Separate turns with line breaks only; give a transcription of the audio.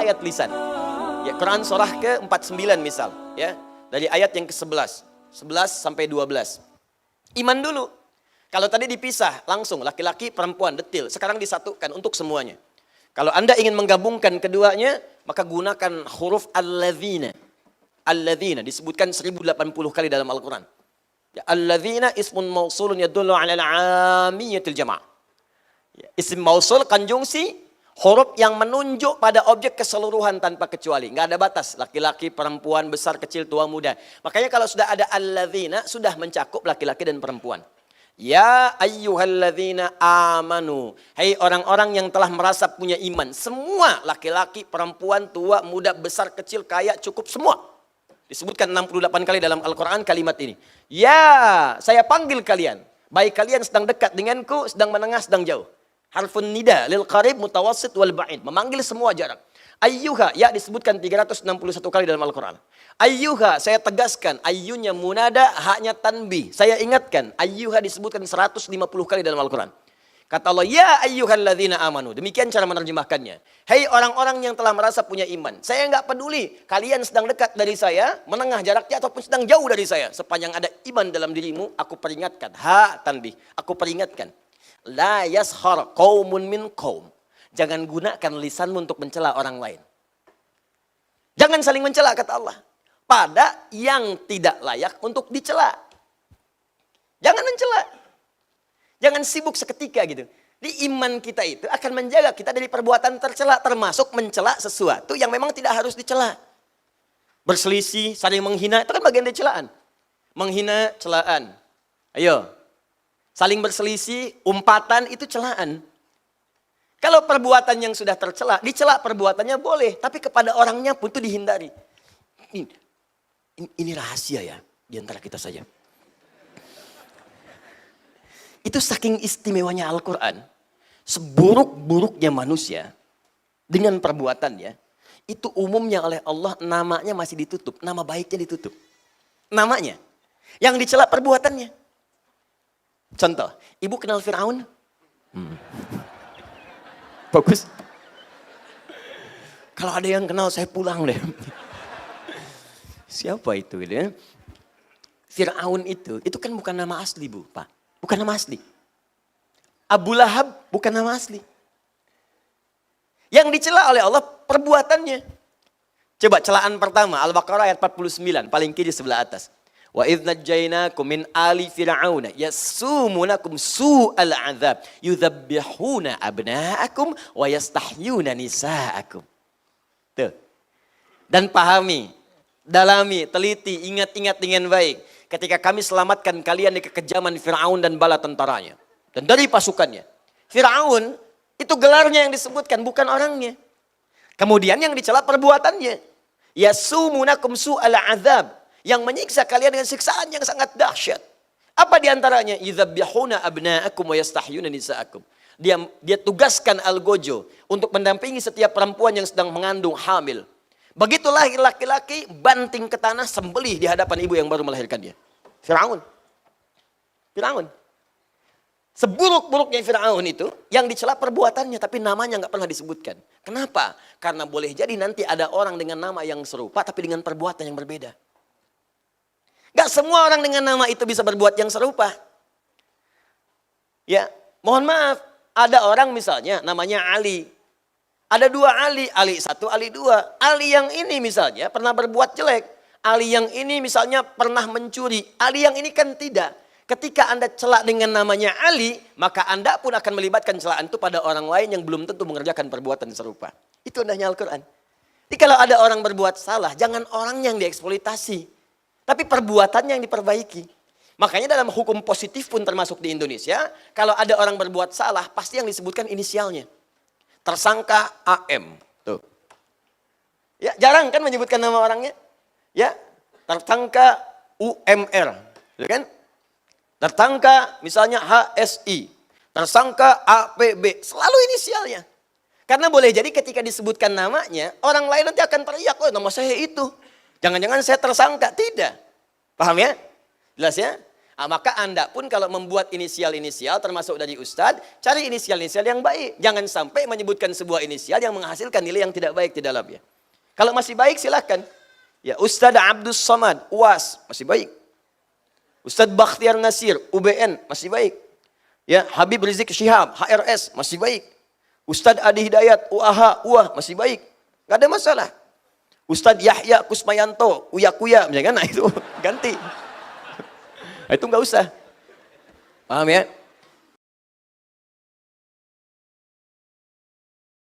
riwayat lisan. Ya, Quran surah ke-49 misal, ya. Dari ayat yang ke-11, 11 sampai 12. Iman dulu. Kalau tadi dipisah langsung laki-laki, perempuan, detil. Sekarang disatukan untuk semuanya. Kalau Anda ingin menggabungkan keduanya, maka gunakan huruf alladzina. Alladzina disebutkan 1080 kali dalam Al-Quran. Ya, alladzina ismun mausulun yadullu ala al-'amiyatil jama'. Ya, isim mausul konjungsi huruf yang menunjuk pada objek keseluruhan tanpa kecuali. Nggak ada batas. Laki-laki, perempuan, besar, kecil, tua, muda. Makanya kalau sudah ada alladzina, sudah mencakup laki-laki dan perempuan. Ya ayyuhalladzina amanu. Hai orang-orang yang telah merasa punya iman. Semua laki-laki, perempuan, tua, muda, besar, kecil, kaya, cukup semua. Disebutkan 68 kali dalam Al-Quran kalimat ini. Ya, saya panggil kalian. Baik kalian sedang dekat denganku, sedang menengah, sedang jauh. Harfun nida lil qarib mutawassit wal ba'id. Memanggil semua jarak. Ayyuha, ya disebutkan 361 kali dalam Al-Quran. Ayyuha, saya tegaskan. Ayyunya munada, haknya tanbih. Saya ingatkan. Ayyuha disebutkan 150 kali dalam Al-Quran. Kata Allah, ya ayyuhalladzina amanu. Demikian cara menerjemahkannya. Hei orang-orang yang telah merasa punya iman. Saya enggak peduli. Kalian sedang dekat dari saya, menengah jaraknya ataupun sedang jauh dari saya. Sepanjang ada iman dalam dirimu, aku peringatkan. Ha tanbih, aku peringatkan. La yashar qaumun min qaum. Jangan gunakan lisanmu untuk mencela orang lain. Jangan saling mencela kata Allah. Pada yang tidak layak untuk dicela. Jangan mencela. Jangan sibuk seketika gitu. Di iman kita itu akan menjaga kita dari perbuatan tercela. Termasuk mencela sesuatu yang memang tidak harus dicela. Berselisih, saling menghina, itu kan bagian dari celaan. Menghina, celaan. Ayo. Saling berselisih, umpatan itu celaan. Kalau perbuatan yang sudah tercela, dicela perbuatannya boleh. Tapi kepada orangnya pun itu dihindari. Ini rahasia ya, di antara kita saja. Itu saking istimewanya Al-Quran. Seburuk-buruknya manusia, dengan perbuatannya, itu umumnya oleh Allah namanya masih ditutup. Nama baiknya ditutup. Namanya. Yang dicela perbuatannya. Contoh, ibu kenal Fir'aun? Bagus. Kalau ada yang kenal saya pulang deh. Siapa itu? Ya? Fir'aun itu kan bukan nama asli Bu, Pak. Bukan nama asli. Abu Lahab bukan nama asli. Yang dicela oleh Allah perbuatannya. Coba celaan pertama, Al-Baqarah ayat 49, paling kiri sebelah atas. Wa idz najjaynakum min ali fir'auna yasumunakum su'al 'adzab yudzabbihuna abna'akum wa yastahyuna nisa'akum. Tuh. Dan pahami, dalami, teliti, ingat-ingat dengan baik ketika kami selamatkan kalian dari kekejaman Firaun dan bala tentaranya dan dari pasukannya. Firaun itu gelarnya yang disebutkan, bukan orangnya. Kemudian yang dicela perbuatannya. Yasumunakum su'al 'adzab. Yang menyiksa kalian dengan siksaan yang sangat dahsyat. Apa diantaranya? Yudzabbihuna abna'akum wa yastahyuna nisa'akum. Dia tugaskan Algojo untuk mendampingi setiap perempuan yang sedang mengandung hamil. Begitulah laki-laki banting ke tanah sembelih di hadapan ibu yang baru melahirkan dia. Fir'aun. Fir'aun. Seburuk-buruknya Fir'aun itu yang dicela perbuatannya tapi namanya nggak pernah disebutkan. Kenapa? Karena boleh jadi nanti ada orang dengan nama yang serupa tapi dengan perbuatan yang berbeda. Gak semua orang dengan nama itu bisa berbuat yang serupa. Ya, mohon maaf. Ada orang misalnya namanya Ali. Ada dua Ali. Ali satu, Ali dua. Ali yang ini misalnya pernah berbuat jelek. Ali yang ini misalnya pernah mencuri. Ali yang ini kan tidak. Ketika Anda celak dengan namanya Ali, maka Anda pun akan melibatkan celaan itu pada orang lain yang belum tentu mengerjakan perbuatan serupa. Itu indahnya Al-Quran. Jadi kalau ada orang berbuat salah, jangan orang yang dieksploitasi. Tapi perbuatannya yang diperbaiki. Makanya dalam hukum positif pun termasuk di Indonesia, kalau ada orang berbuat salah, pasti yang disebutkan inisialnya. Tersangka AM. Tuh. Ya, jarang kan menyebutkan nama orangnya? Ya, tersangka UMR. Ya kan? Tersangka misalnya HSI. Tersangka APB. Selalu inisialnya. Karena boleh jadi ketika disebutkan namanya, orang lain nanti akan teriak, oh nama saya itu. Jangan-jangan saya tersangka. Tidak. Paham ya? Jelas ya? Maka Anda pun kalau membuat inisial-inisial termasuk dari Ustadz, cari inisial-inisial yang baik. Jangan sampai menyebutkan sebuah inisial yang menghasilkan nilai yang tidak baik di dalamnya. Kalau masih baik silahkan. Ya, Ustadz Abdus Somad, UAS, masih baik. Ustadz Bakhtiar Nasir, UBN, masih baik. Ya, Habib Rizik Syihab, HRS, masih baik. Ustadz Adi Hidayat, UAH, UAH, masih baik. Gak ada masalah. Ustadz Yahya Kusmayanto, Uya-Kuya, misalkan, nah itu ganti. Itu nggak usah. Paham ya?